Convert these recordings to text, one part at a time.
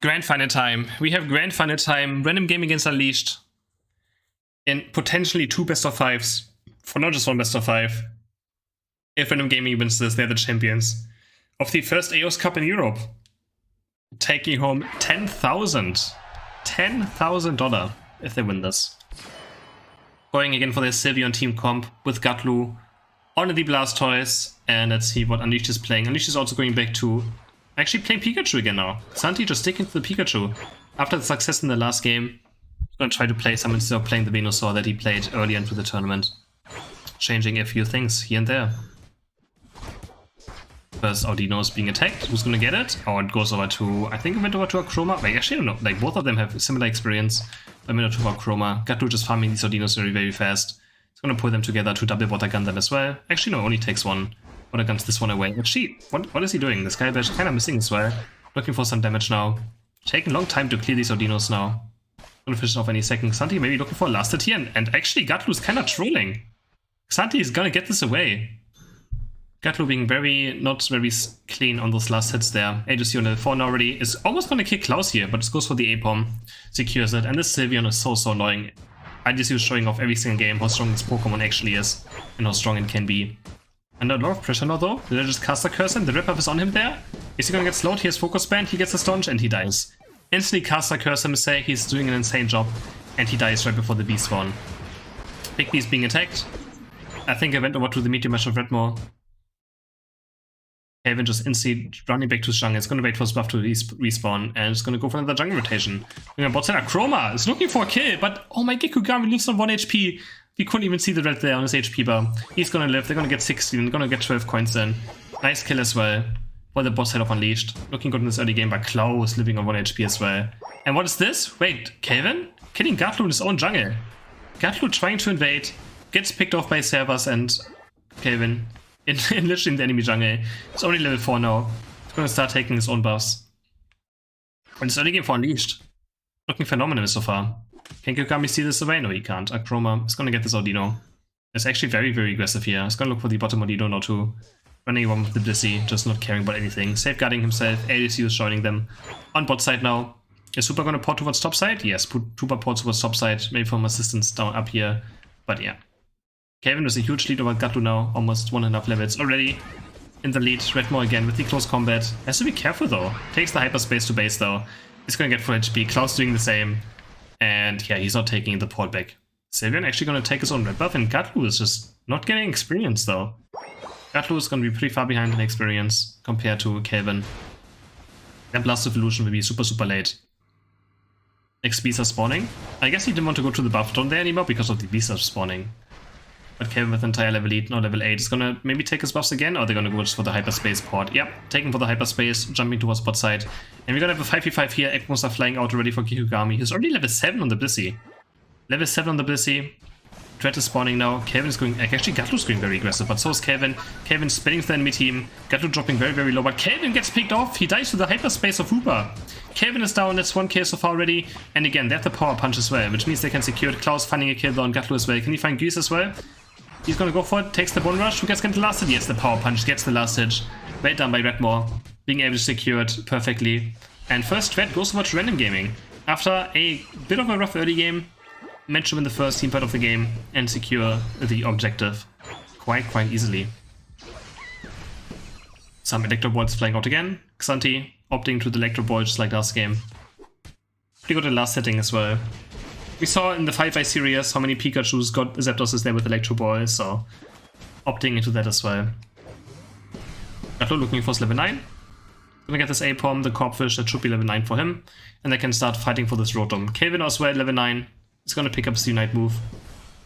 Grand final time. We have grand final time. Random game against Unleashed. In potentially 2 best of 5s. For not just 1 best of 5. If Random Gaming wins this, they're the champions of the first Aoes Cup in Europe. Taking home $10,000. $10,000 if they win this. Going again for their Sylveon team comp with Gatlu on the Blastoise. And let's see what Unleashed is playing. Unleashed is also going back to actually playing Pikachu again now. Santi just sticking to the Pikachu. After the success in the last game, he's going to try to play some instead of playing the Venusaur that he played earlier into the tournament. Changing a few things here and there. First, Audino is being attacked. Who's going to get it? Oh, it goes over to, I think it went over to a Chroma. Wait, actually, I don't know. Like, both of them have similar experience. I mean, to a Chroma. Gatlu just farming these Audinos very, very fast. It's going to pull them together to double water gun them as well. Actually, no, only takes one. Water guns this one away. Actually, what is he doing? This guy is kind of missing as well. Looking for some damage now. Taking a long time to clear these Audinos now. Gonna finish off any second. Xanthi maybe looking for a last hit here. And actually, Gatlu is kind of trolling. Xanthi is gonna get this away. Gatlu being not very clean on those last hits there. Aegis on level 4 now already is almost gonna kick Klaus here, but it goes for the A-bomb. Secures it. And this Sylveon is so annoying. Aegis is showing off every single game how strong this Pokemon actually is. And how strong it can be. Under a lot of pressure now though. Did I just cast a curse him? The rip-up is on him there. Is he gonna get slowed? He has focus band, he gets a staunch and he dies. Instantly cast a curse him, say he's doing an insane job. And he dies right before the bee spawn. Big B is being attacked. I think I went over to the Meteor Mesh of Redmore. Haven just instantly running back to his jungle. It's gonna wait for his buff to respawn and it's gonna go for another jungle rotation. Bot center Chroma is looking for a kill, but oh my Gekugami lives on 1 HP. We couldn't even see the red there on his HP bar. He's gonna live, they're gonna get 16, they're gonna get 12 coins then. Nice kill as well for the boss side of Unleashed. Looking good in this early game, but Klaus living on 1 HP as well. And what is this? Wait, Calvin? Killing Gatlu in his own jungle. Gatlu trying to invade, gets picked off by servers and Calvin in literally in the enemy jungle. It's only level 4 now. He's gonna start taking his own buffs. And it's early game for Unleashed. Looking phenomenal so far. Can Gekugami steal this away? No, he can't. Chroma is gonna get this Audino. It's actually very, very aggressive here. He's gonna look for the bottom Audino now too. Running around with the Blissey, just not caring about anything. Safeguarding himself. ADCU is joining them. On bot side now. Is Super gonna port towards top side? Yes, Super ports towards top side. Maybe from assistance down up here. But yeah. Kevin with a huge lead over Gatlu now. Almost 1.5 levels already. In the lead. Redmore again with the close combat. Has to be careful though. Takes the hyperspace to base though. He's gonna get full HP. Klaus doing the same. And yeah, he's not taking the port back. Sylveon actually gonna take his own red buff, and Gatlu is just not getting experience though. Gatlu is gonna be pretty far behind in experience compared to Calvin. Their Blast Evolution will be super late. Next beasts are spawning. I guess he didn't want to go to the buff zone there anymore because of the beasts are spawning. But Calvin with entire level 8, now level 8, is gonna maybe take his buffs again, or they're gonna go just for the hyperspace port. Yep, taking for the hyperspace, jumping towards bot side. And we're gonna have a 5v5 here. Ekmos are flying out already for Gekugami. He's already level 7 on the Blissey. Level 7 on the Blissey. Dread is spawning now. Calvin is going. Actually, Gatlu's going very aggressive, but so is Calvin. Calvin spinning the enemy team. Gatlu dropping very low, but Calvin gets picked off. He dies to the hyperspace of Hooper. Calvin is down. That's 1 kill so far already. And again, they have the power punch as well, which means they can secure it. Klaus finding a kill though on Gatlu as well. Can he find Geese as well? He's gonna go for it, takes the bone rush. Who gets the last hit? Yes, the power punch gets the last hit. Well done by Redmore, being able to secure it perfectly. And first Dread goes over to Random Gaming. After a bit of a rough early game, managed to win the first team part of the game and secure the objective quite easily. Some Electro Balls flying out again. Xanthi opting to the Electro Ball just like last game. Pretty good at last hitting as well. We saw in the 5i series how many Pikachu's got Zapdos there with Electro Ball, so opting into that as well. Gatlu looking for his level 9. Gonna get this A-Pom, the Corpfish, that should be level 9 for him. And they can start fighting for this Rotom. Calvin as well, level 9. He's gonna pick up his Unite move.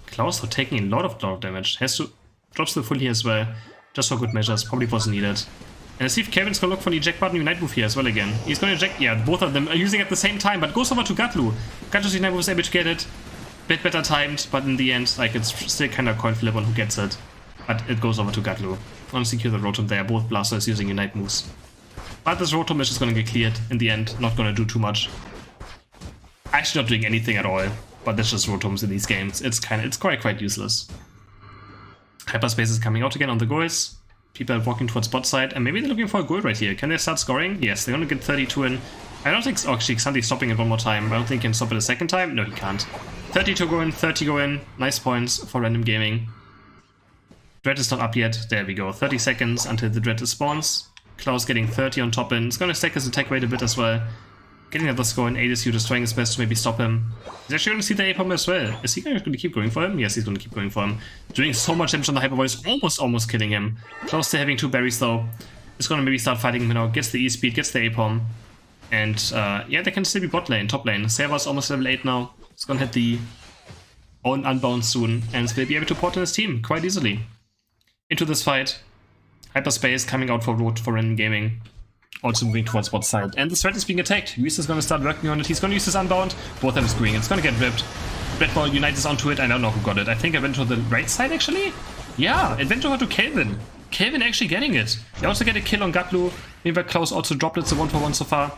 Klaus are taking a lot of damage. Has to drops the full here as well. Just for good measures, probably wasn't needed. And let's see if Calvin's gonna look for the eject button Unite move here as well again. He's gonna eject, yeah, both of them are using it at the same time, but goes over to Gatlu. Gatlu's Unite move is able to get it. Bit better timed, but in the end, like, it's still kind of coin flip on who gets it. But it goes over to Gatlu. Gonna secure the Rotom there, both Blasters using Unite moves. But this Rotom is just gonna get cleared in the end, not gonna do too much. Actually not doing anything at all, but that's just Rotoms in these games. It's quite useless. Hyperspace is coming out again on the goals. People are walking towards bot side, and maybe they're looking for a goal right here. Can they start scoring? Yes, they're gonna get 32 in. I don't think... Oh, actually, Xanti's stopping it one more time. I don't think he can stop it a second time. No, he can't. 30 to go in, 30 go in. Nice points for Random Gaming. Dread is not up yet. There we go. 30 seconds until the Dread spawns. Klaus getting 30 on top in. It's going to stack his attack rate a bit as well. Getting another score in Aoes, just trying his best to maybe stop him. He's actually going to see the A-bomb as well. Is he going to keep going for him? Yes, he's going to keep going for him. Doing so much damage on the Hyper Voice, almost killing him. Close to having 2 berries though. He's going to maybe start fighting him now. Gets the E-speed, gets the A-bomb. And yeah, they can still be bot lane, top lane. Server's almost level 8 now. He's going to hit the own unbound soon. And will be able to port in his team quite easily. Into this fight. Hyperspace coming out for Random Gaming. Also moving towards bot side. And the threat is being attacked. Luis is going to start working on it. He's going to use his unbound. Both of them is green. It's going to get ripped. Red Ball unites onto it. I don't know who got it. I think it went to the right side actually. Yeah, it went over to Kelvin. Kelvin actually getting it. They also get a kill on Gatlu. Meanwhile, Klaus also dropped it. So 1-for-1 so far.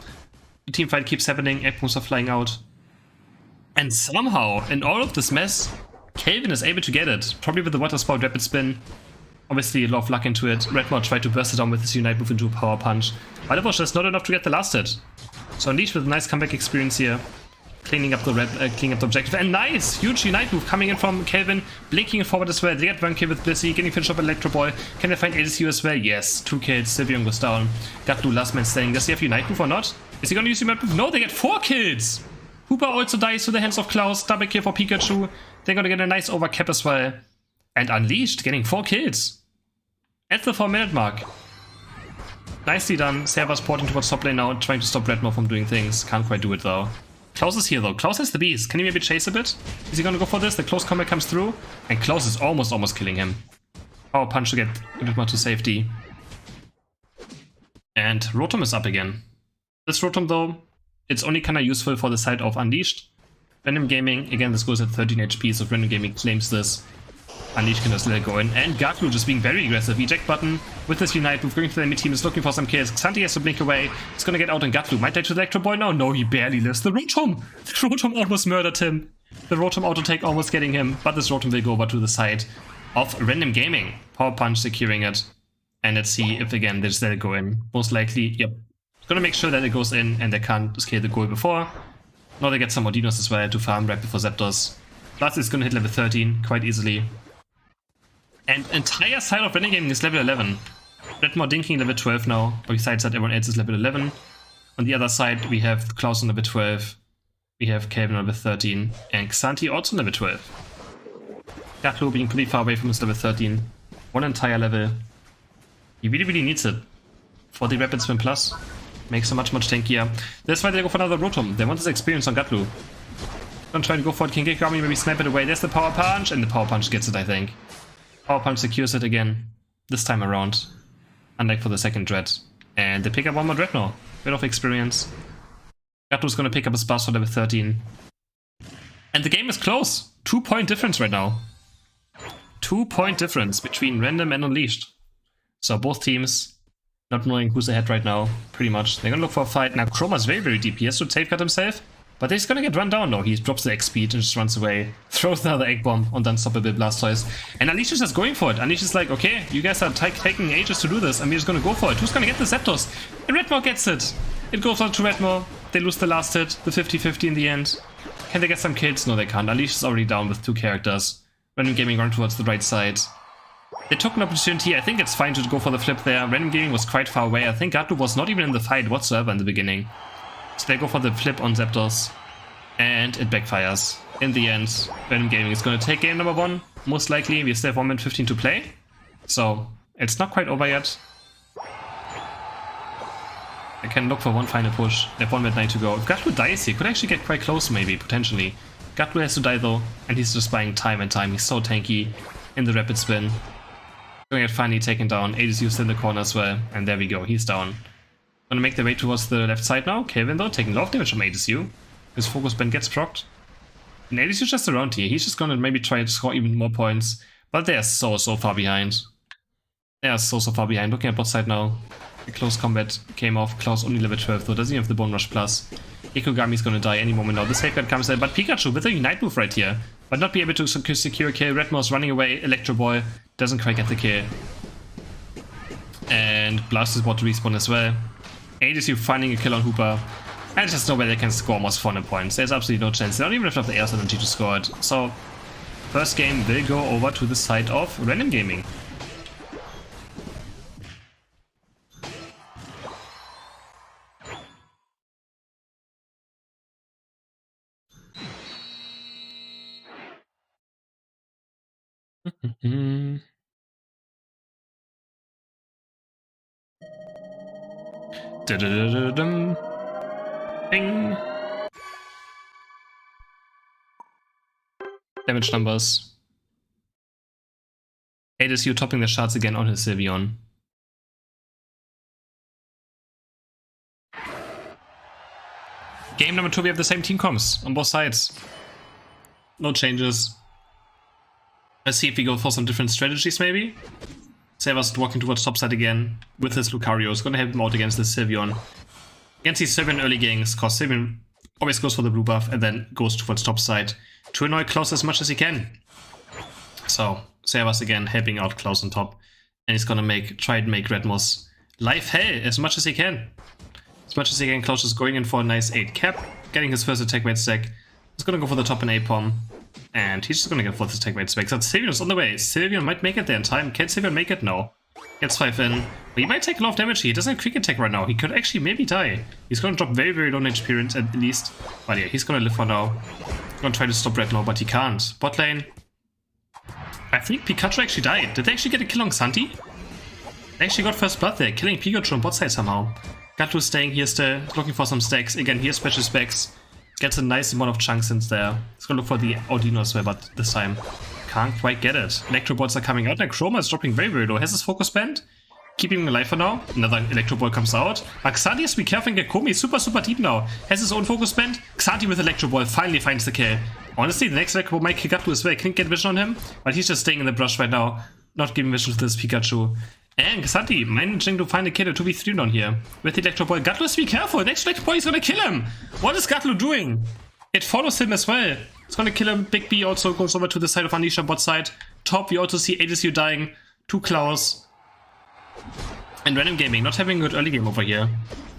The team fight keeps happening. Egg-bombs are flying out. And somehow, in all of this mess, Kelvin is able to get it. Probably with the water spout rapid spin. Obviously, a lot of luck into it. Redmore tried to burst it down with his Unite move into a power punch. But it was just not enough to get the last hit. So Unleashed with a nice comeback experience here. Cleaning up the objective. And nice! Huge Unite move coming in from Kelvin. Blinking it forward as well. They get one kill with Blissey. Getting finished up Electro Boy. Can they find ADCU as well? Yes. 2 kills. Sylveon goes down. Gatlu last man standing. Does he have Unite move or not? Is he gonna use Unite move? No, they get 4 kills! Hooper also dies to the hands of Klaus. Double kill for Pikachu. They're gonna get a nice overcap as well. And Unleashed getting 4 kills. At the 4-minute mark. Nicely done. Server's porting towards top lane now, trying to stop Redmore from doing things. Can't quite do it though. Klaus is here though. Klaus has the beast. Can he maybe chase a bit? Is he gonna go for this? The close combat comes through. And Klaus is almost killing him. Power punch to get a bit more to safety. And Rotom is up again. This Rotom though, it's only kinda useful for the side of Unleashed. Random Gaming, again this goes at 13 HP, so Random Gaming claims this. Unleashed can just let it go in. And Gatlu just being very aggressive. Eject button with this Unite move going to the enemy team, is looking for some kills. Xanti has to blink away. It's gonna get out on Gatlu. Might die to the Electro Boy now? No, he barely lives. The Rotom! The Rotom almost murdered him. The Rotom auto take almost getting him, but this Rotom will go over to the side of Random Gaming. Power punch securing it. And let's see if again they just let it go in. Most likely, yep. Gonna make sure that it goes in and they can't scale the goal before. Now they get some more dinos as well to farm right before Zapdos. Plus is gonna hit level 13 quite easily. And entire side of Random Gaming is level 11. Redmore dinking level 12 now, but besides that everyone else is level 11. On the other side we have Klaus on level 12, we have Kelvin on level 13, and Xanti also on level 12. Gatlu being pretty far away from his level 13. One entire level. He really needs it. For the Rapid Spin Plus. Makes him much tankier. That's why they go for another Rotom. They want this experience on Gatlu. Don't try to go for it. King Gigami, maybe snipe it away. There's the Power Punch, and the Power Punch gets it, I think. Power Punch secures it again, this time around, unlike for the second Dread. And they pick up one more Dread now. Bit of experience. Gatlu's gonna pick up a Sparse for level 13. And the game is close. 2-point difference right now. 2-point difference between Random and Unleashed. So both teams not knowing who's ahead right now, pretty much. They're gonna look for a fight. Now Chroma's very deep. He has to safeguard himself. But he's gonna get run down though. He drops the X speed and just runs away. Throws another Egg Bomb on the Unstoppable Blastoise. And Unleashed is just going for it. Unleashed is like, okay, you guys are taking ages to do this, and we're just gonna go for it. Who's gonna get the Zapdos? And Redmore gets it. It goes on to Redmore. They lose the last hit, the 50-50 in the end. Can they get some kills? No, they can't. Unleashed is already down with 2 characters. Random Gaming run towards the right side. They took an opportunity. I think it's fine to go for the flip there. Random Gaming was quite far away. I think Gatlu was not even in the fight whatsoever in the beginning. So they go for the flip on Zapdos. And it backfires. In the end, Random Gaming is going to take game number 1. Most likely, we still have 1 minute 15 to play. So, it's not quite over yet. I can look for one final push. They have 1 minute 9 to go. If Gatlu dies, he could actually get quite close maybe, potentially. Gatlu has to die though, and he's just buying time and time. He's so tanky in the rapid spin. Going to get finally taken down. Aoes in the corner as well. And there we go, he's down. Gonna make their way towards the left side now. Kelvin though, taking a lot of damage from Aoes. His focus band gets procced. And Aoes is just around here. He's just gonna maybe try to score even more points. But they are so far behind. They are so far behind. Looking at bot side now. The close combat came off. Klaus only level 12 though. Doesn't even have the Bone Rush Plus. Ikogami's gonna die any moment now. The safeguard comes in. But Pikachu with a Unite move right here. But not be able to secure a kill. Redmore's running away. Electro Boy doesn't quite get the kill. And Blast is about to respawn as well. Aoes finding a kill on Hooper. And there's no way they can score almost 400 points. There's absolutely no chance. They don't even have enough Aoes energy to score it. So, first game will go over to the side of Random Gaming. Bing. Damage numbers. Aoes you topping the charts again on his Sylveon. Game number 2, we have the same team comps on both sides. No changes. Let's see if we go for some different strategies maybe. Saber's walking towards top side again with his Lucario. It's gonna help him out against the Sylveon. Against these Sylveon early games, cause Sylveon always goes for the blue buff and then goes towards top side to annoy Klaus as much as he can. So Saber's again helping out Klaus on top. And he's gonna try and make Redmo's life hell as much as he can. As much as he can, Klaus is going in for a nice 8 cap, getting his first attack weight stack. He's gonna go for the top and A-Pom. And he's just gonna get fourth attack weight stack. So Sylveon is on the way. Sylveon might make it there in time. Can Sylveon make it? No. Gets 5 in. But he might take a lot of damage here. He doesn't have quick attack right now. He could actually maybe die. He's gonna drop very, very low HP at least. But yeah, he's gonna live for now. Gonna try to stop Red now, but he can't. Bot lane. I think Pikachu actually died. Did they actually get a kill on Xanthi? They actually got first blood there, killing Pikachu on bot side somehow. Gatlu staying here still, looking for some stacks. Again, here special specs. Gets a nice amount of chunks in there. He's gonna look for the Audino as well, but this time can't quite get it. Electro Balls are coming out and Chroma is dropping very, very low. Has his focus band? Keeping him alive for now. Another Electro Ball comes out. But Xanthi has to be careful and get Komi super, super deep now. Has his own focus band. Xanthi with Electro Ball finally finds the kill. Honestly, the next Electro Ball might kick Gatlu as well. Can't get vision on him, but he's just staying in the brush right now. Not giving vision to this Pikachu. And Xanthi managing to find a killer 2v3 down here. With the Electro Ball. Gatlu has to be careful. The next Electro Ball is gonna kill him. What is Gatlu doing? It follows him as well. It's gonna kill him. Big B also goes over to the side of Unleashed bot side. Top, we also see Aoes dying to Klaus. And Random Gaming not having a good early game over here.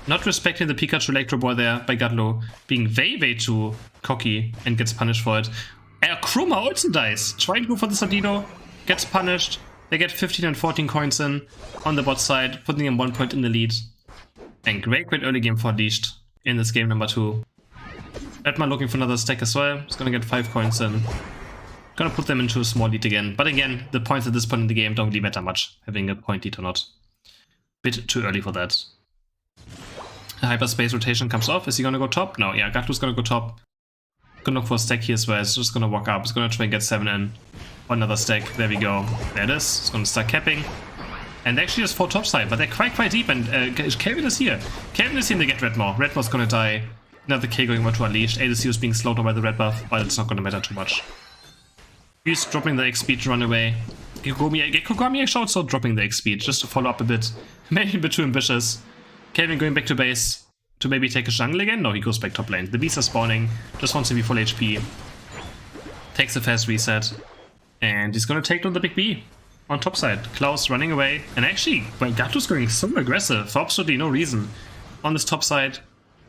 Not respecting the Pikachu Electro Ball there by Gatlu. Being way, way too cocky and gets punished for it. Chroma also dies. Trying to go for the Sardino. Gets punished. They get 15 and 14 coins in on the bot side, putting him 1 point in the lead. And great early game for Unleashed in this game number 2. Redman looking for another stack as well. He's gonna get 5 coins in. Gonna put them into a small lead again. But again, the points at this point in the game don't really matter much, having a point lead or not. Bit too early for that. The hyperspace rotation comes off. Is he gonna go top? No, yeah, Gatlu's gonna go top. Gonna look for a stack here as well. It's just gonna walk up. It's gonna try and get 7 in. Another stack. There we go. There it is. It's gonna start capping. And actually just 4 top side, but they're quite deep. And Kelvin is here. Kelvin is here to get Redmore. Redmore's gonna die. Another K going over to Unleashed. Aoes is being slowed down by the red buff, but it's not gonna matter too much. He's dropping the X speed to run away. Gekogami actually also dropping the X speed just to follow up a bit. Maybe a bit too ambitious. Kelvin going back to base to maybe take a jungle again? No, he goes back top lane. The beasts are spawning. Just wants to be full HP. Takes a fast reset. And he's gonna take down the big B on top side. Klaus running away. And actually, well, Gatlu's going so aggressive for absolutely no reason. On this top side.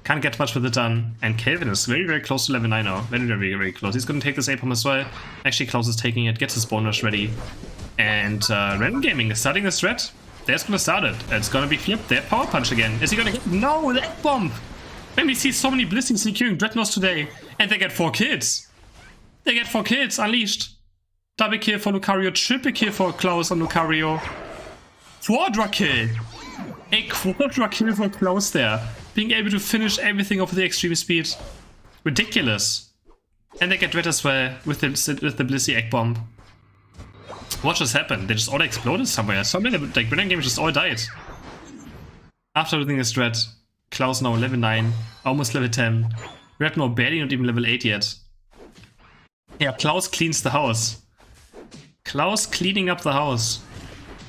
Can't get much with it done. And Kelvin is very, very close to level 9 now. Very, very, very close. He's gonna take this A-Pom as well. Actually, Klaus is taking it. Gets his bonus ready. And Random Gaming is starting this threat. There's gonna start it. It's gonna be flipped. There, Power Punch again. Is he gonna get? No, the egg bomb! When we see so many blessings securing Dreadnoughts today, and they get 4 kills. They get 4 kills, Unleashed. Double kill for Lucario, triple kill for Klaus on Lucario. Quadra kill! A quadra kill for Klaus there. Being able to finish everything off the extreme speed. Ridiculous. And they get red as well with the Blissey Egg Bomb. What just happened? They just all exploded somewhere. Somewhere like Random Game just all died. After losing this red, Klaus now level 9, almost level 10. Redmore barely not even level 8 yet. Yeah, Klaus cleans the house. Klaus cleaning up the house.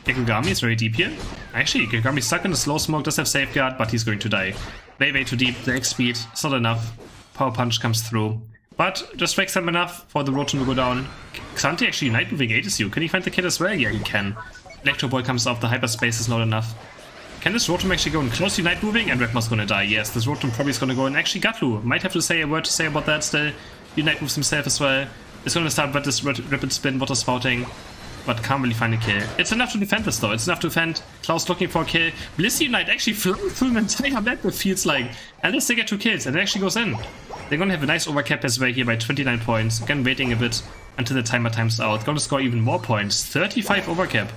Gekogami is very deep here. Actually, Gekogami stuck in the slow smoke, does have safeguard, but he's going to die. Way too deep. The X speed is not enough. Power Punch comes through. But just wakes them enough for the Rotom to go down. Xanthi actually Night Moving Aoes. Can he find the kill as well? Yeah, he can. Electro Ball comes off. The hyperspace is not enough. Can this Rotom actually go in close Unite moving? And Redmore's gonna die. Yes, this Rotom probably is gonna go in. Actually, Gatlu might have to say a word to say about that still. Unite moves himself as well. It's gonna start with this rapid spin, water spouting, but can't really find a kill. It's enough to defend this though. It's enough to defend. Klaus looking for a kill. Blissey Unite actually flying through an entire map, it feels like. And they get 2 kills, and it actually goes in. They're gonna have a nice overcap as well here by 29 points. Again, waiting a bit until the timer times out. Gonna score even more points. 35 overcap.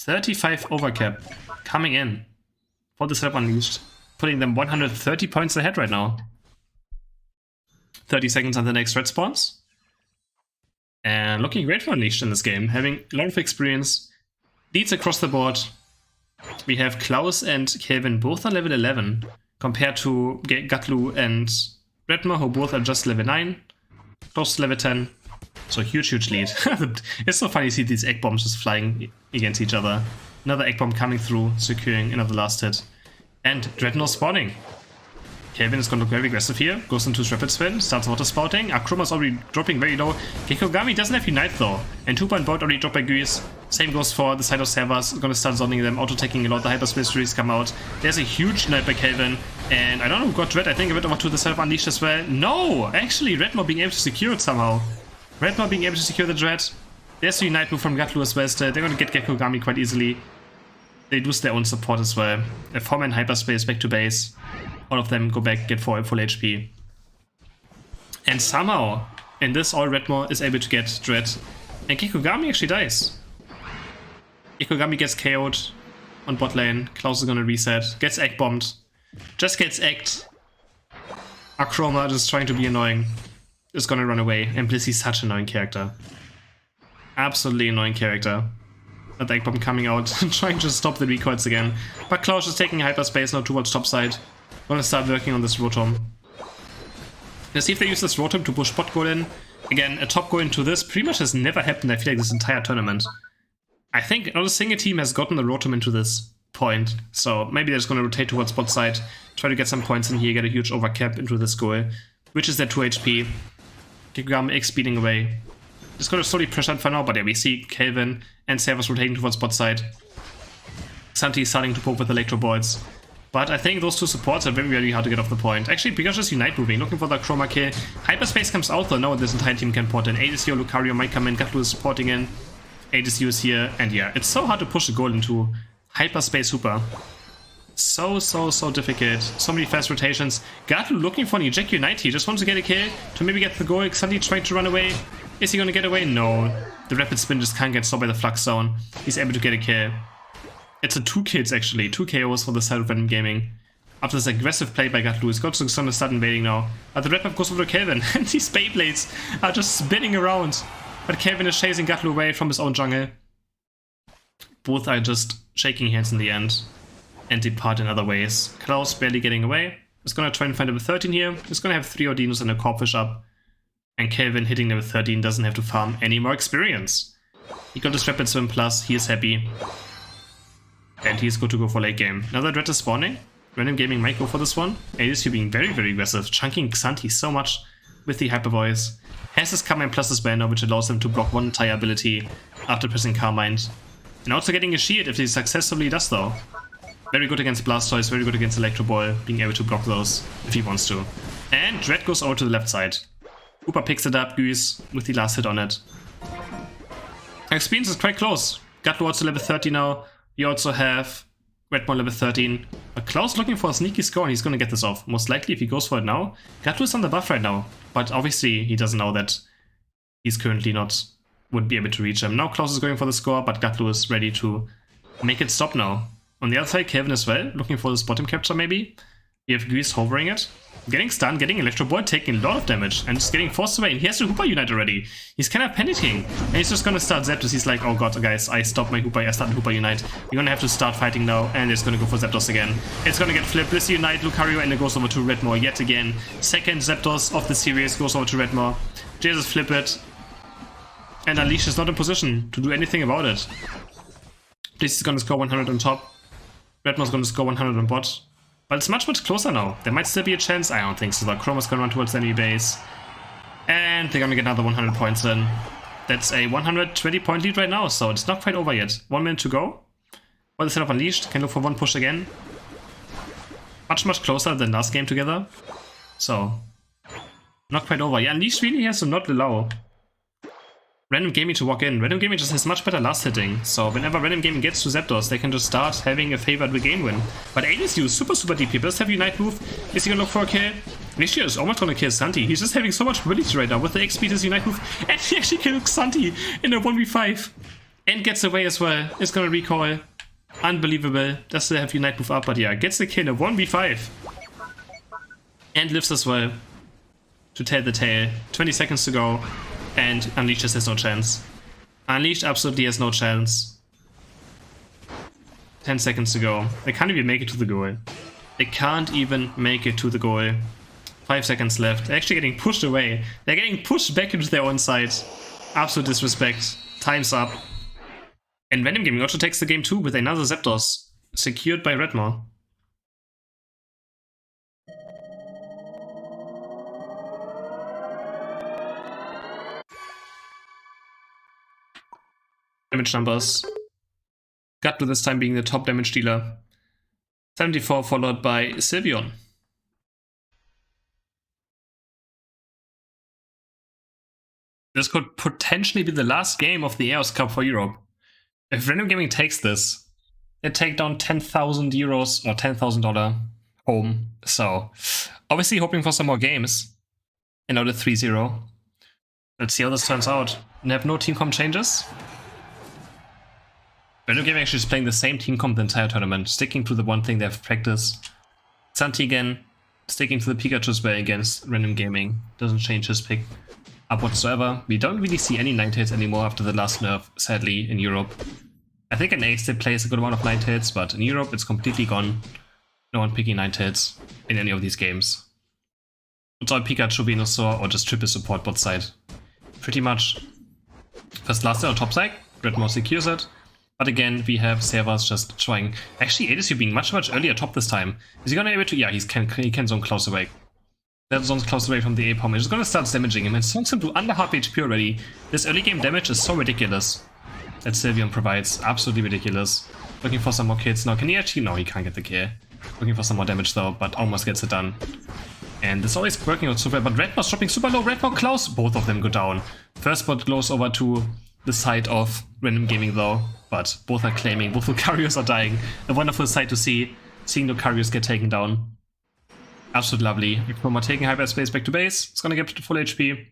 35 overcap coming in for the setup Unleashed, putting them 130 points ahead right now. 30 seconds until the next red spawns. And looking great for Unleashed in this game, having a lot of experience. Leads across the board. We have Klaus and Kelvin both on level 11, compared to Gatlu and Redmore, who both are just level 9, close to level 10. So huge lead. It's so funny to see these egg bombs just flying against each other. Another egg bomb coming through, securing another last hit. And Dreadnought spawning. Kelvin is going to look very aggressive here. Goes into his rapid spin, starts water spouting. Akroma's already dropping very low. Gekogami doesn't have Unite though. And 2-point board already dropped by Guis. Same goes for the side of Servers. Going to start zoning them, auto-taking a lot. The Hyperspace trees come out. There's a huge Unite by Kelvin. And I don't know who got Dread. I think a bit over to the side of Unleashed as well. No! Actually, Redmore being able to secure it somehow. Redmore being able to secure the Dread. There's the Unite move from Gatlu as well. They're going to get Gekogami quite easily. They lose their own support as well. A 4-man Hyperspace back to base. All of them go back, get full HP. And somehow, in this, all Redmore is able to get Dread. And Gekogami actually dies. Gekogami gets KO'd on bot lane. Klaus is gonna reset. Gets egg bombed. Just gets egged. Akroma just trying to be annoying. Is gonna run away. And Blissey's such an annoying character. Absolutely annoying character. That egg bomb coming out, trying to stop the recoils again. But Klaus is taking hyperspace now towards top side. Gonna start working on this Rotom. Let's see if they use this Rotom to push bot goal in. Again, a top goal into this pretty much has never happened, I feel like, this entire tournament. I think not a single team has gotten the Rotom into this point. So maybe they're just gonna rotate towards bot side, try to get some points in here, get a huge overcap into this goal, which is their 2 HP. Gekogami X speeding away. Just gonna slowly pressure it for now, but yeah, we see Kelvin and Servus rotating towards bot side. Santi starting to poke with Electro Balls. But I think those two supports are very, very hard to get off the point. Actually, because just Unite moving, looking for the Chroma kill. Hyperspace comes out though, now this entire team can port in. ADC or Lucario might come in, Gatlu is supporting in. ADC is here, and yeah, it's so hard to push a goal into Hyperspace Super. So difficult. So many fast rotations. Gatlu looking for an eject Unite here, just wants to get a kill, to maybe get the goal. Santi trying to run away. Is he gonna get away? No. The rapid spin just can't get stopped by the Flux Zone. He's able to get a kill. It's a 2 kills actually, 2 KOs for the side of Random Gaming. After this aggressive play by Gatlu, he's got to start invading now. But the red map goes over to Kelvin, and these Beyblades are just spinning around. But Kelvin is chasing Gatlu away from his own jungle. Both are just shaking hands in the end, and depart in other ways. Klaus barely getting away. He's gonna try and find level 13 here. He's gonna have 3 Ordinos and a Corpfish up. And Kelvin hitting level 13 doesn't have to farm any more experience. He got his Rapid Swim Plus, he is happy. And he's good to go for late game. Now that Red is spawning, Random Gaming might go for this one. Aoes being very, very aggressive, chunking Xanthi so much with the Hyper Voice. Has his Carmine plus his banner, which allows him to block one entire ability after pressing Carmine. And also getting a shield if he successfully does though. Very good against Blastoise, very good against Electro Ball, being able to block those if he wants to. And Dread goes over to the left side. Hooper picks it up, Guis with the last hit on it. Experience is quite close. Gatlu also level 30 now. You also have Redmore level 13. But Klaus looking for a sneaky score and he's gonna get this off. Most likely if he goes for it now. Gatlu is on the buff right now. But obviously he doesn't know that he's currently wouldn't be able to reach him. Now Klaus is going for the score, but Gatlu is ready to make it stop now. On the other side, Kelvin as well, looking for this bottom capture maybe. You have Guis hovering it. Getting stunned, getting Electro Ball, taking a lot of damage, and just getting forced away. And he has to Hooper Unite already. He's kind of panicking. And he's just gonna start Zapdos. He's like, oh god, guys, I stopped my Hooper, I started Hooper Unite. We're gonna have to start fighting now, and it's gonna go for Zapdos again. It's gonna get flipped. Blissey Unite, Lucario, and it goes over to Redmore yet again. Second Zapdos of the series goes over to Redmore. Jesus flip it. And Unleashed is not in position to do anything about it. Blissey's gonna score 100 on top. Redmore's gonna score 100 on bot. But it's much closer now. There might still be a chance. I don't think so. Chroma's gonna run towards the enemy base. And they're gonna get another 100 points in. That's a 120 point lead right now, so it's not quite over yet. 1 minute to go. Or the set of Unleashed. Can look for one push again. Much closer than last game together. So, not quite over. Yeah, Unleashed really has to not allow Random Gaming to walk in. Random Gaming just has much better last hitting. So whenever Random Gaming gets to Zapdos, they can just start having a favored regain win. But Aoes is super deep here. Does have Unite move? Is he gonna look for a kill? Nishi is almost gonna kill Santi. He's just having so much mobility right now with the X-Speed his Unite move. And he actually kills Santi in a 1v5. And gets away as well. Is gonna recoil. Unbelievable. Does they have Unite move up, but yeah, gets the kill in a 1v5. And lives as well to tell the tale. 20 seconds to go. And Unleashed just has no chance. Unleashed absolutely has no chance. 10 seconds to go. They can't even make it to the goal. They can't even make it to the goal. 5 seconds left. They're actually getting pushed away. They're getting pushed back into their own side. Absolute disrespect. Time's up. And Random Gaming also takes the game too with another Zapdos. Secured by Redmore. Damage numbers. Gatlu this time being the top damage dealer. 74 followed by Sylveon. This could potentially be the last game of the Aoes Cup for Europe. If Random Gaming takes this, they take down 10,000 euros or $10,000 home. So, obviously hoping for some more games. And now the 3-0. Let's see how this turns out. They have no team comp changes. Random Gaming actually is playing the same team comp the entire tournament, sticking to the one thing they have practiced. Santi again, sticking to the Pikachu spell against Random Gaming. Doesn't change his pick up whatsoever. We don't really see any Ninetales anymore after the last nerf, sadly, in Europe. I think in Ace they plays a good amount of Ninetales, but in Europe it's completely gone. No one picking Ninetales in any of these games. It's all Pikachu, Venusaur, or just triple support bot side. Pretty much. First last on top side, Redmore secures it. But again, we have Servas just trying. Actually, Aoes being much earlier top this time. Is he gonna be able to? Yeah, he can zone close away. That zone's close away from the Ape. He's just gonna start damaging him and songs him to under half HP already. This early game damage is so ridiculous that Sylveon provides. Absolutely ridiculous. Looking for some more kills now. Can he actually? No, he can't get the kill. Looking for some more damage though, but almost gets it done. And this always working out super well, but Redmore's dropping super low. Redmore close. Both of them go down. First spot goes over to the side of Random Gaming though, but both are claiming, both Lucarios are dying. A wonderful sight to see, seeing Lucarios get taken down. Absolutely lovely. Chroma taking hyperspace back to base. It's gonna get to full HP.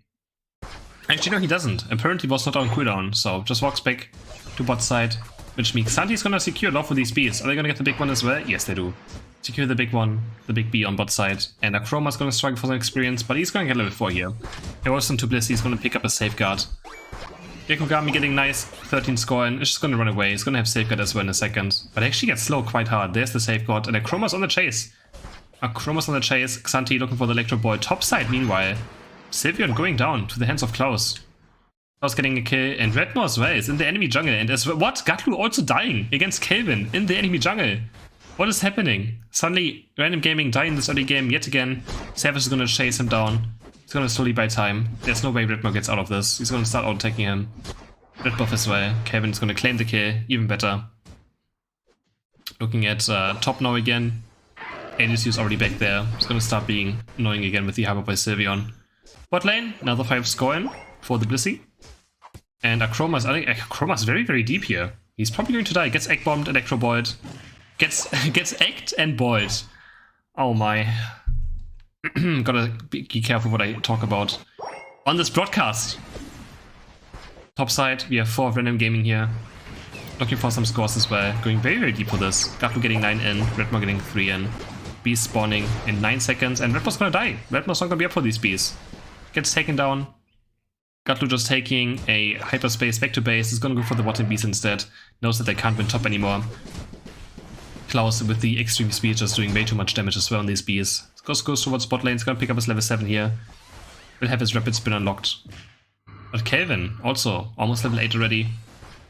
Actually, no, he doesn't. Apparently was not on cooldown, so just walks back to bot side, which means Santi's gonna secure love for these Bs. Are they gonna get the big one as well? Yes, they do. Secure the big one, the big B on bot side. And Chroma's gonna struggle for some experience, but he's gonna get level 4 here. He rolls into Bliss, he's gonna pick up a safeguard. Gekogami getting nice 13 score and it's just gonna run away. He's gonna have safeguard as well in a second. But actually gets slow quite hard. There's the safeguard and Chroma's on the chase. Chroma's on the chase. Xanthi looking for the Electro Ball. Top side meanwhile. Sylveon going down to the hands of Klaus. Klaus getting a kill and Redmore as well is in the enemy jungle. And as well, what? Gatlu also dying against Kelvin in the enemy jungle. What is happening? Suddenly Random Gaming dying this early game yet again. Savage is gonna chase him down. He's gonna slowly buy time. There's no way Redmore gets out of this. He's gonna start out-attacking him. Red buff as well. Kevin's gonna claim the kill. Even better. Looking at top now again. Aoes is already back there. He's gonna start being annoying again with the hyper by Sylveon. Bot lane, another 5 scoring for the Blissey. And Chroma's very very deep here. He's probably going to die. Gets egg bombed, electro boiled. Gets egged and boiled. Oh my. Gotta be careful what I talk about on this broadcast. Top side, we have 4 of Random Gaming here. Looking for some scores as well. Going very deep for this. Gatlu getting 9 in, Redmore getting 3 in. Bees spawning in 9 seconds, and Redmore's gonna die. Redmore's not gonna be up for these bees. Gets taken down. Gatlu just taking a hyperspace back to base. Is gonna go for the bottom bees instead. Knows that they can't win top anymore. Klaus with the extreme speed just doing way too much damage as well on these bees. Goes towards bot lane, he's gonna pick up his level 7 here. Will have his rapid spin unlocked. But Kelvin, also almost level 8 already.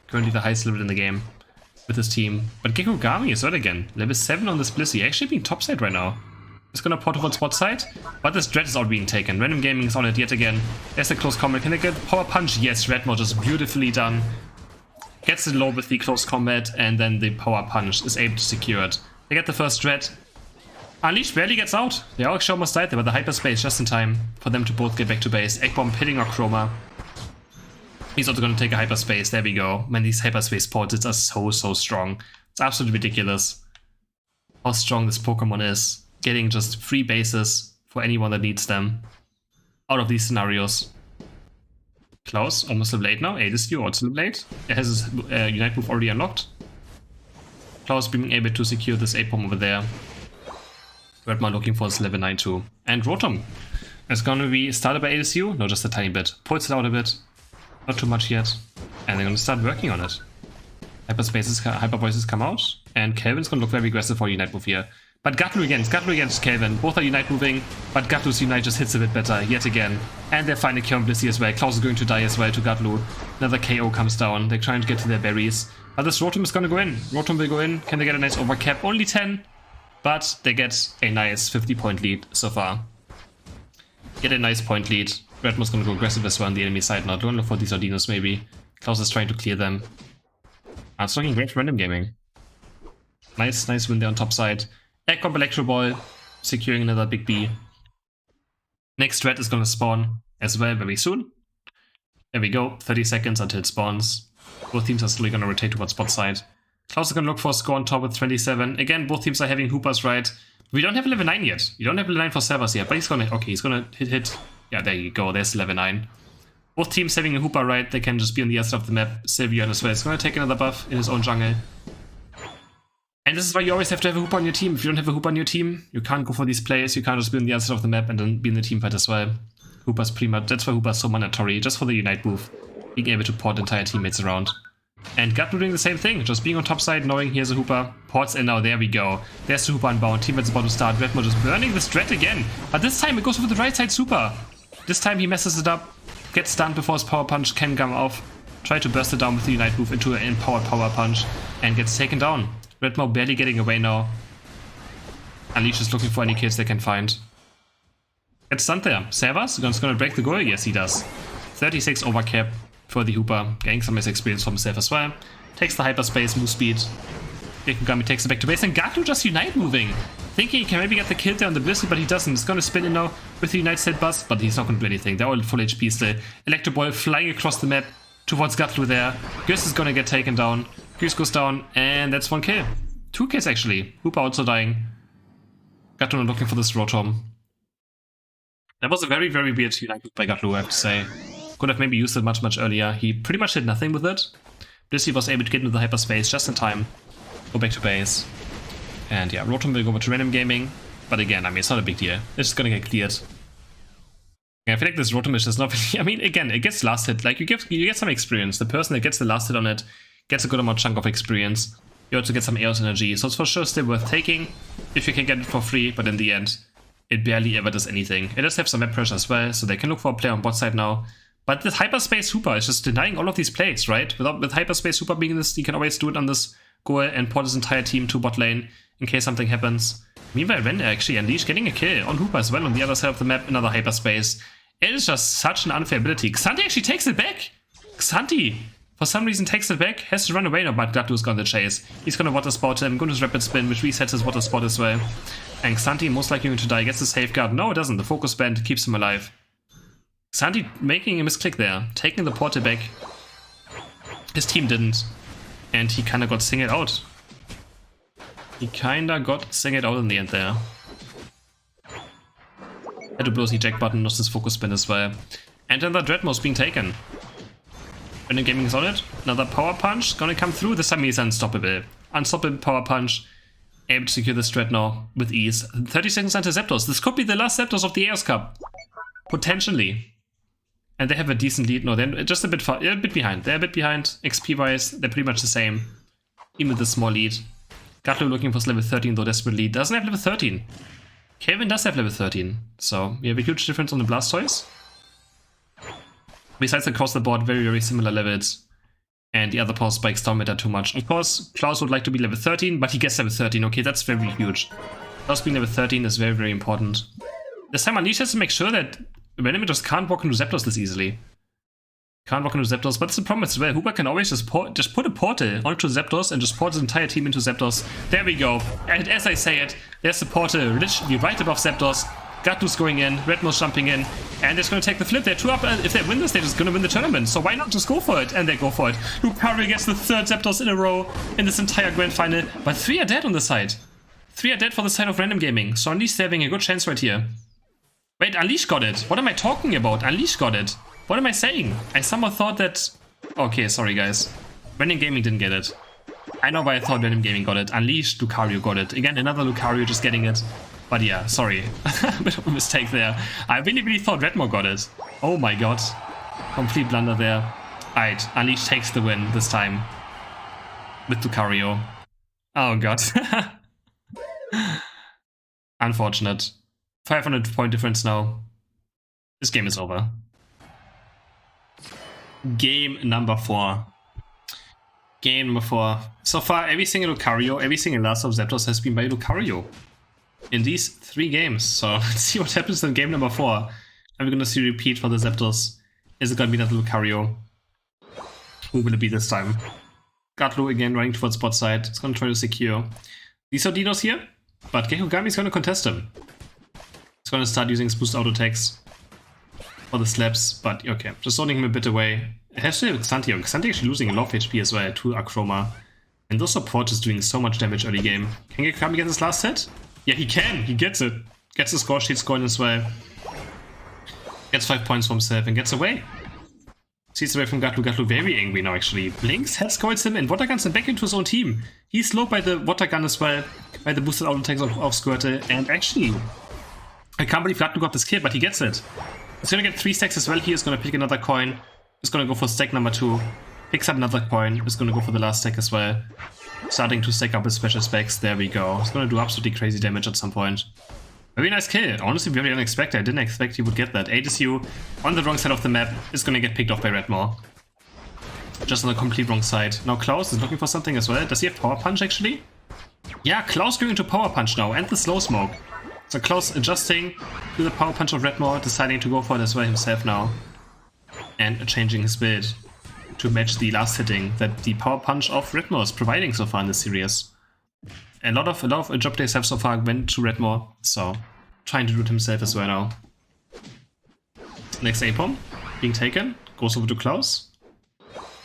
Currently the highest level in the game with his team. But Gekogami is right again. Level 7 on this Blissey, actually being topside right now. He's gonna port towards bot side, but this Dread is out being taken. Random Gaming is on it yet again. There's a close combat. Can they get power punch? Yes, Redmore just beautifully done. gets it low with the close combat, and then the power punch is able to secure it. They get the first dread. Unleashed barely gets out. They actually almost died there, but the hyperspace just in time for them to both get back to base. Egg Bomb hitting our Chroma. He's also going to take a hyperspace. There we go. Man, these hyperspace portals are so strong. It's absolutely ridiculous how strong this Pokemon is. Getting just free bases for anyone that needs them out of these scenarios. Klaus, almost level 8 now. Aoes, you also level 8. It has his Unite move already unlocked. Klaus being able to secure this 8-bomb over there. Redmar looking for his level 9 too. And Rotom is going to be started by ASU. No, just a tiny bit. Pulls it out a bit. Not too much yet. And they're going to start working on it. Hyper Voices come out. And Kelvin's going to look very aggressive for Unite move here. But Gatlu against Kelvin. Both are Unite moving, but Gatlu's Unite just hits a bit better, yet again. And they're finding Kion Blissey as well. Klaus is going to die as well to Gatlu. Another KO comes down. They're trying to get to their berries. But this Rotom is going to go in. Rotom will go in. Can they get a nice overcap? Only 10. But they get a nice 50-point lead so far. Get a nice point lead. Redmo's going to go aggressive as well on the enemy side now. Don't look for these Ardinos maybe. Klaus is trying to clear them. It's looking great for random gaming. Nice win there on top side. Egg Bomb Electro Ball, securing another big B. Next threat is going to spawn as well very soon. There we go, 30 seconds until it spawns. Both teams are slowly going to rotate towards bot side. Klaus is going to look for a score on top with 27. Again, both teams are having Hoopers right. We don't have level 9 yet. You don't have level 9 for Servers yet, but he's going to, okay, he's going to hit. Yeah, there you go, there's level 9. Both teams having a Hooper right, they can just be on the other side of the map. Sylveon as well is going to take another buff in his own jungle. And this is why you always have to have a Hooper on your team. If you don't have a Hooper on your team, you can't go for these plays. You can't just be on the other side of the map and then be in the team fight as well. Hooper's pretty much, that's why Hooper's so mandatory, just for the Unite move. Being able to port entire teammates around. And Gatlu doing the same thing, just being on top side, knowing here's a Hooper. Ports in now, there we go. There's the Hooper unbound, teammates about to start. Redmo just burning the strat again. But this time it goes for the right side super. This time he messes it up, gets stunned before his power punch can come off. Try to burst it down with the Unite move into an empowered power punch. And gets taken down. Redmo barely getting away now. Unleashed is looking for any kills they can find. Gets stunned there. Servas is going to break the goal? Yes, he does. 36 overcap for the Hooper. Getting some nice experience for himself as well. Takes the hyperspace, move speed. Gekugami takes it back to base. And Gatlu just Unite moving. Thinking he can maybe get the kill there on the Blissey, but he doesn't. He's going to spin in now with the Unite set bust, but he's not going to do anything. They're all full HP still. Electro Ball flying across the map towards Gatlu there. Goose is going to get taken down. Goose goes down, and that's 1 kill. 2 kills actually. Hooper also dying. Gatlu looking for this Rotom. That was a very weird Unite move by Gatlu, I have to say. Could have maybe used it much earlier. He pretty much did nothing with it. Blissey was able to get into the hyperspace just in time. Go back to base. And yeah, Rotom will go over to random gaming. But again, I mean, it's not a big deal. It's just gonna get cleared. Yeah, I feel like this Rotom is just not really, I mean, again, it gets last hit. Like, you get some experience. The person that gets the last hit on it gets a good amount chunk of experience. You also get some Aoes energy. So it's for sure still worth taking if you can get it for free. But in the end, it barely ever does anything. It does have some map pressure as well. So they can look for a player on bot side now. But this hyperspace Hooper is just denying all of these plays, right? With hyperspace Hooper being this, you can always do it on this goal and port his entire team to bot lane in case something happens. Meanwhile, Ren actually Unleashed getting a kill on Hooper as well on the other side of the map, another hyperspace. It is just such an unfair ability. Xanthi actually takes it back. Xanthi, for some reason, takes it back, has to run away now, but Gatlu's gone to chase. He's gonna water spot him, going to rapid spin, which resets his water spot as well. And Xanthi most likely going to die, gets the safeguard. No, it doesn't. The focus band keeps him alive. Xanthi making a misclick there, taking the portal back. His team didn't. And he kinda got singled out. He kinda got singled out in the end there. Had to blow the eject button, lost his focus spin as well. And then the Dreadmo's being taken. Random gaming is on it. Another power punch gonna come through. This time he's unstoppable. Unstoppable power punch. Able to secure this Dread now with ease. 30 seconds until Zapdos. This could be the last Zapdos of the Aoes Cup. Potentially. And they have a decent lead. No, they're just a bit far. They're a bit behind. They're a bit behind. XP-wise, they're pretty much the same. Even with a small lead. Gatlu looking for level 13 though desperately. Doesn't have level 13. Kelvin does have level 13. So we have a huge difference on the Blastoise. Besides across the board, very similar levels. And the other power spikes don't matter too much. Of course, Klaus would like to be level 13, but he gets level 13. Okay, that's very huge. Klaus being level 13 is very important. This time Unleashed has to make sure that Venom just can't walk into Zapdos this easily. Can't walk into Zapdos, but it's the problem as well. Hooper can always just put a portal onto Zapdos and just port his entire team into Zapdos. There we go. And as I say it, there's the portal literally right above Zapdos. Gatlu's going in, Redmo's jumping in, and it's going to take the flip. They're 2 up, and if they win this, they're just going to win the tournament. So why not just go for it? And they go for it. Lucario gets the 3rd Zapdos in a row in this entire grand final, but 3 are dead on the side. 3 are dead for the side of Random Gaming, so Unleashed having a good chance right here. Wait, Unleashed got it. What am I talking about? Unleashed got it. What am I saying? I somehow thought that... Okay, sorry guys. Random Gaming didn't get it. I know why I thought Random Gaming got it. Unleashed, Lucario got it. Again, another Lucario just getting it. But yeah, sorry. A bit of a mistake there. I really thought Redmo got it. Oh my god. Complete blunder there. Alright, Unleashed takes the win this time. With Lucario. Oh god. Unfortunate. 500 point difference now. This game is over. Game number 4. Game number 4. So far, every single Lucario, every single Last of Zapdos has been by Lucario. In these 3 games. So let's see what happens in game number 4. Are we going to see a repeat for the Zapdos? Is it going to be another Lucario? Who will it be this time? Gatlu again running towards bot side. It's going to try to secure. These are Dinos here, but Gekugami is going to contest him. It's going to start using his boost auto attacks for the slaps, but okay, just zoning him a bit away. It has to be Xanthi. Xanthi actually losing a lot of HP as well to Akroma. And those support is doing so much damage early game. Can Gekugami get his last hit? Yeah, he can. He gets it. Gets the score sheet going as well. Gets 5 points for himself and gets away. Sees away from Gatlu. Gatlu very angry now, actually. Blinks, head scores him, and water guns him back into his own team. He's slowed by the water gun as well, by the boosted auto attacks of Squirtle. And actually, I can't believe Gatlu got this kill, but he gets it. He's gonna get 3 stacks as well. He is gonna pick another coin. He's gonna go for stack number 2. Picks up another coin. He's gonna go for the last stack as well. Starting to stack up his special specs. There we go. He's gonna do absolutely crazy damage at some point. Very nice kill. Honestly, very unexpected. I didn't expect he would get that. ADSU on the wrong side of the map is gonna get picked off by Redmore. Just on the complete wrong side. Now Klaus is looking for something as well. Does he have Power Punch actually? Yeah, Klaus going to Power Punch now and the Slow Smoke. So Klaus adjusting to the Power Punch of Redmore, deciding to go for it as well himself now. And changing his build to match the last hitting that the Power Punch of Redmore is providing so far in this series. A lot of job days have so far went to Redmore, so trying to do it himself as well now. Next A-Bomb being taken, goes over to Klaus.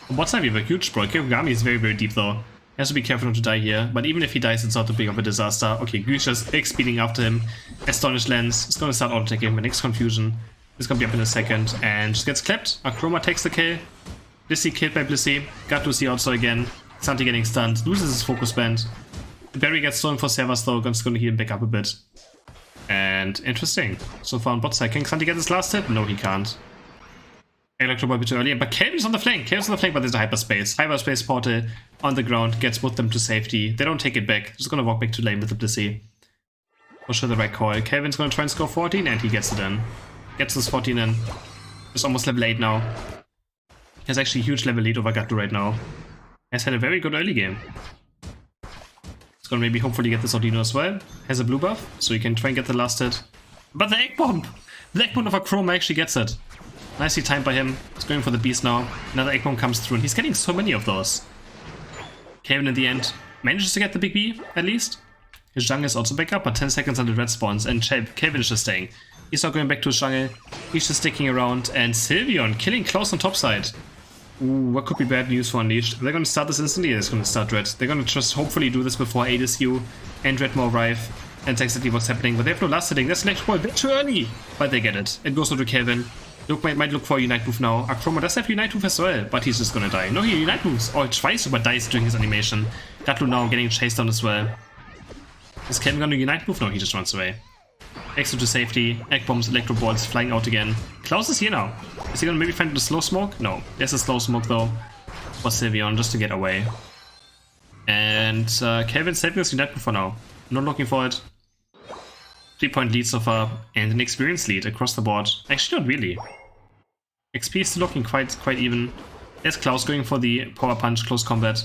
On bot side we have a huge sprawl. Gekugami is very deep though. He has to be careful not to die here, but even if he dies it's not too big of a disaster. Okay, Gush just speeding after him. Astonish lands, it's gonna start auto-attacking him. Next confusion is gonna be up in a second and just gets clapped. Akroma takes the kill. Blissey killed by Blissey. Gatlusi also again. Xanthi getting stunned, loses his focus band. Barry gets stolen for Servas though, just gonna heal him back up a bit. And interesting. So far on bot side, can Xanthi get his last hit? No, he can't. Electro a bit too early, but Kelvin's on the flank. Kelvin's on the flank, but there's a hyperspace. Hyperspace portal on the ground gets both them to safety. They don't take it back. Just gonna walk back to lane with the Blissey. For sure the right call. Kelvin's gonna try and score 14 and he gets it in. Gets this 14 in. It's almost level 8 now. He has actually a huge level lead over Gatlu right now. Has had a very good early game. He's gonna maybe hopefully get this Audino as well. Has a blue buff, so he can try and get the last hit. But the Egg Bomb! The Egg Bomb of Akroma actually gets it. Nicely timed by him. He's going for the beast now. Another Egg Bomb comes through and he's getting so many of those. Kelvin in the end manages to get the big B, at least. His jungle is also back up, but 10 seconds until red spawns, and Kelvin is just staying. He's not going back to his jungle. He's just sticking around, and Sylveon killing Klaus on top side. Ooh, what could be bad news for Unleashed? They're going to start this instantly. They're going to start Red. They're going to just hopefully do this before ADSU and Redmore arrive. And that's exactly what's happening. But they have no last hitting. That's Electro Ball a bit too early. But they get it. It goes over to Kelvin. Might look for a Unite move now. Akroma does have Unite move as well, but he's just going to die. No, he Unite moves. Oh, twice, but dies during his animation. Gatlu now getting chased down as well. Is Kelvin going to Unite move? No, he just runs away. Exit to safety. Egg Bombs, Electro Balls flying out again. Klaus is here now. Is he gonna maybe find the Slow Smoke? No. There's a Slow Smoke though for Sylveon just to get away. And Kelvin's saving us Unite for now. Not looking for it. 3-point lead so far and an experience lead across the board. Actually not really. XP is still looking quite even. There's Klaus going for the Power Punch close combat.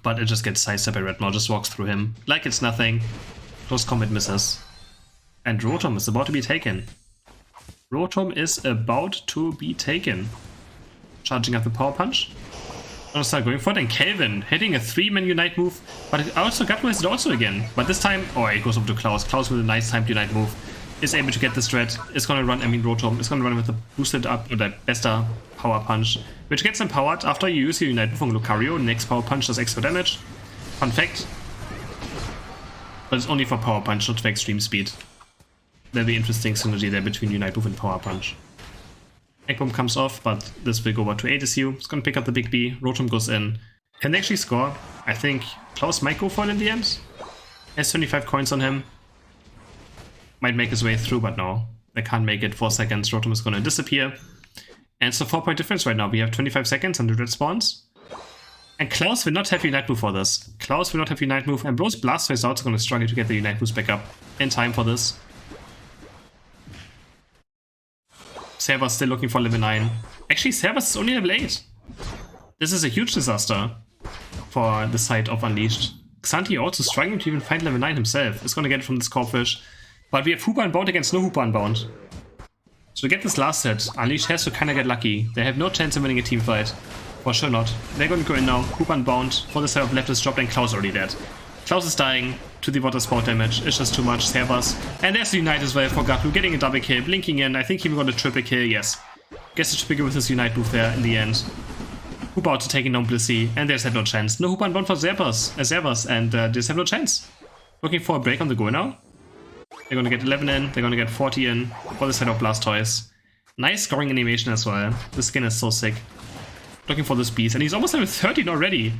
But it just gets sidestepped by Redmore, just walks through him. Like it's nothing. Close combat misses. And Rotom is about to be taken. Rotom is about to be taken. charging up the power punch. Gonna start going for it, and Kelvin hitting a 3-man Unite move, but also Gatlu has it also again. But this time, oh, it goes over to Klaus. Klaus with a nice timed Unite move is able to get this threat. It's gonna run, Rotom is gonna run with the boosted up, or the Besta power punch, which gets empowered after you use your Unite move on Lucario. Next power punch does extra damage. Fun fact. But it's only for power punch, not for extreme speed. Very interesting synergy there between Unite move and power punch. Egg Bomb comes off, but this will go over to Aoes. It's gonna pick up the big B. Rotom goes in. Can they actually score? I think Klaus might go for it in the end. Has 25 coins on him. Might make his way through, but no. They can't make it. 4 seconds. Rotom is gonna disappear. And it's a 4-point difference right now. We have 25 seconds and the red spawns. And Klaus will not have Unite move for this. Klaus will not have Unite move, and Bro's Blastoise out is gonna struggle to get the Unite moves back up in time for this. Servus still looking for level 9. Actually, Servus is only level 8. This is a huge disaster for the side of Unleashed. Xanthi also struggling to even find level 9 himself. Is going to get it from this Corphish. But we have Hooper Unbound against no Hooper Unbound. So to get this last set, Unleashed has to kind of get lucky. They have no chance of winning a team fight. For sure not. They're going to go in now. Hooper Unbound for the side of left is dropped, and Klaus already dead. Klaus is dying to the water spout damage. It's just too much. Servus. And there's the Unite as well for Gatlu, getting a double kill, blinking in. I think he got a triple kill, yes. Gets a triple kill with his Unite move there in the end. Hooper out to taking down Blissey, and there's have no chance. No Hooper Unbound for Servus, and they just have no chance. Looking for a break on the go now. They're gonna get 11 in, they're gonna get 40 in for the set of Blastoise. Nice scoring animation as well. The skin is so sick. Looking for this beast, and he's almost level 13 already.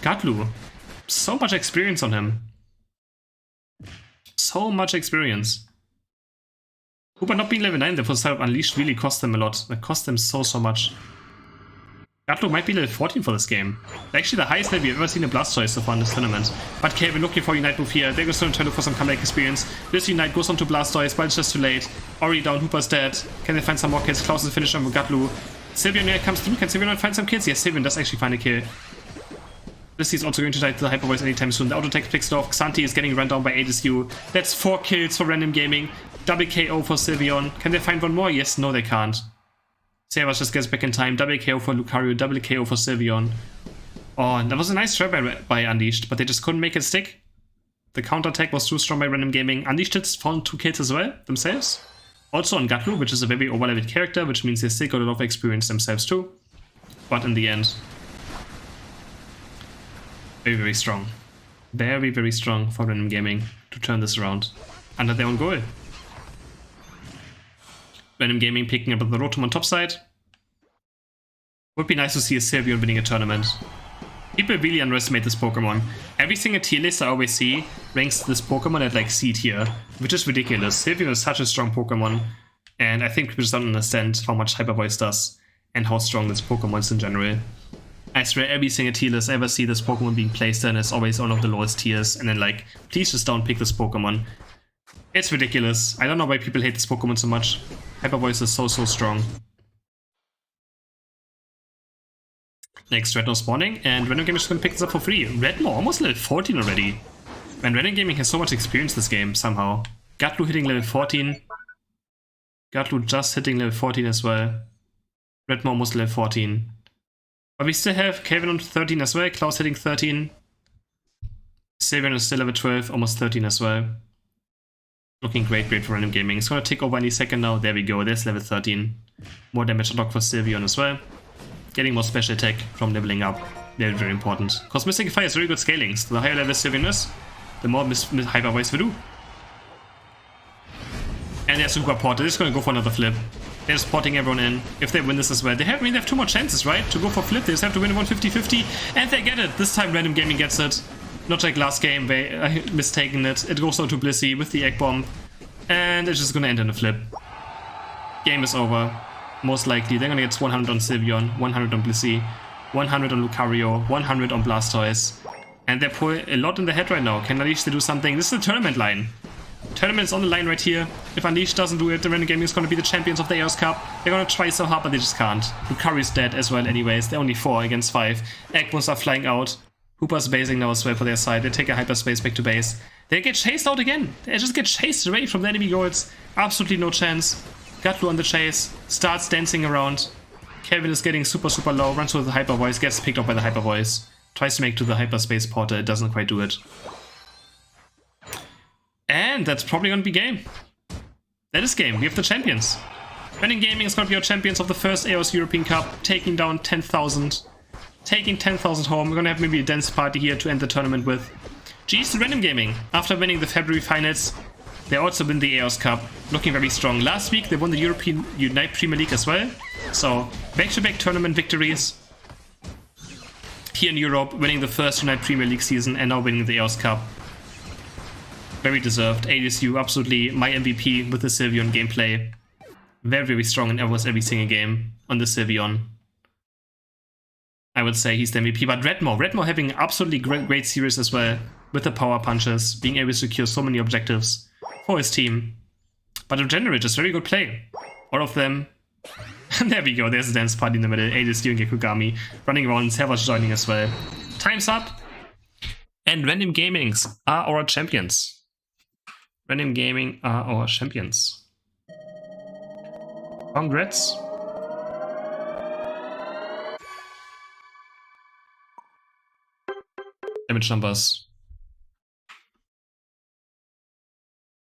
Gatlu. So much experience on him. So much experience. Hooper not being level 9 there for the side of Unleashed really cost them a lot. That cost them so much. Gatlu might be level 14 for this game. Actually the highest level we've ever seen in Blastoise so far in this tournament. But Kelvin looking for Unite move here. There goes Stone Turtle for some comeback experience. This Unite goes on to Blastoise, but it's just too late. Already down, Hooper's dead. Can they find some more kills? Klaus is finished on Gatlu. Sylveon comes through. Can Sylveon find some kills? Yes, Sylveon does actually find a kill. This is also going to die to the Hyper Voice anytime soon. The auto attack picks it off. Xanthi is getting run down by Aoes. That's 4 kills for Random Gaming. Double KO for Sylveon. Can they find one more? Yes, no they can't. Servus just gets back in time. Double KO for Lucario. Double KO for Sylveon. Oh, that was a nice try by Unleashed, but they just couldn't make it stick. The counter attack was too strong by Random Gaming. Unleashed found 2 kills as well, themselves. Also on Gatlu, which is a very overleveled character, which means they still got a lot of experience themselves too. But in the end, very strong. Very strong for Random Gaming to turn this around under their own goal. Random Gaming picking up the Rotom on top side. Would be nice to see a Sylveon winning a tournament. People really underestimate this Pokemon. Every single tier list I always see ranks this Pokemon at like C tier, which is ridiculous. Sylveon is such a strong Pokemon, and I think people just don't understand how much Hyper Voice does and how strong this Pokemon is in general. I swear every single tier list I ever see this Pokemon being placed in is always one of the lowest tiers, and then like, please just don't pick this Pokemon. It's ridiculous. I don't know why people hate this Pokemon so much. Hyper Voice is so strong. Next, Redmo spawning, and Random Gaming is going to pick this up for free. Redmo almost level 14 already. And Random Gaming has so much experience this game, somehow. Gatlu hitting level 14. Gatlu just hitting level 14 as well. Redmo almost level 14. But we still have Kelvin on 13 as well, Klaus hitting 13. Sylveon is still level 12, almost 13 as well. Looking great for Random Gaming. It's going to take over any second now. There we go, there's level 13. More damage unlocked for Sylveon as well. Getting more special attack from leveling up. Very important. Because Mystic Fire is very good scaling. So the higher level Sylveon is, the more Hyper Voice will do. And they're super ported. They're just going to go for another flip. They're just porting everyone in. If they win this as well. They have 2 more chances, right? To go for flip. They just have to win 150-50. And they get it. This time Random Gaming gets it. Not like last game, they mistaken it. It goes on to Blissey with the Egg Bomb. And it's just going to end in a flip. Game is over. Most likely. They're going to get 100 on Sylveon, 100 on Blissey, 100 on Lucario, 100 on Blastoise. And they're pulling a lot in the head right now. Can Unleashed do something? This is the tournament line. Tournament's on the line right here. If Unleashed doesn't do it, the Random Gaming is going to be the champions of the Aoes Cup. They're going to try so hard, but they just can't. Lucario's dead as well anyways. They're only 4 against 5. Egg Bombs are flying out. Hooper's basing now as well for their side. They take a hyperspace back to base. They get chased out again. They just get chased away from the enemy goals. Absolutely no chance. Gatlu on the chase. Starts dancing around. Kelvin is getting super low, runs with the Hyper Voice, gets picked up by the Hyper Voice. Tries to make to the Hyperspace Portal, it doesn't quite do it. And that's probably gonna be game. That is game, we have the champions. Random Gaming is gonna be our champions of the first Aoes European Cup, taking down 10,000. Taking 10,000 home. We're gonna have maybe a dance party here to end the tournament with. GG's to Random Gaming. After winning the February finals, they also win the Aoes Cup, looking very strong. Last week they won the European Unite Premier League as well. So back-to-back tournament victories here in Europe, winning the first Unite Premier League season and now winning the Aoes Cup. Very deserved. ADSU, absolutely my MVP with the Sylveon gameplay. Very strong in almost every single game on the Sylveon. I would say he's the MVP, but Redmore having absolutely great series as well, with the power punches, being able to secure so many objectives for his team. But in general, just very good play. All of them. And there we go, there's a dance party in the middle. ADSU and Gekugami running around, Servers joining as well. Time's up. And Random Gamings are our champions. Random Gaming are our champions. Congrats. Damage numbers.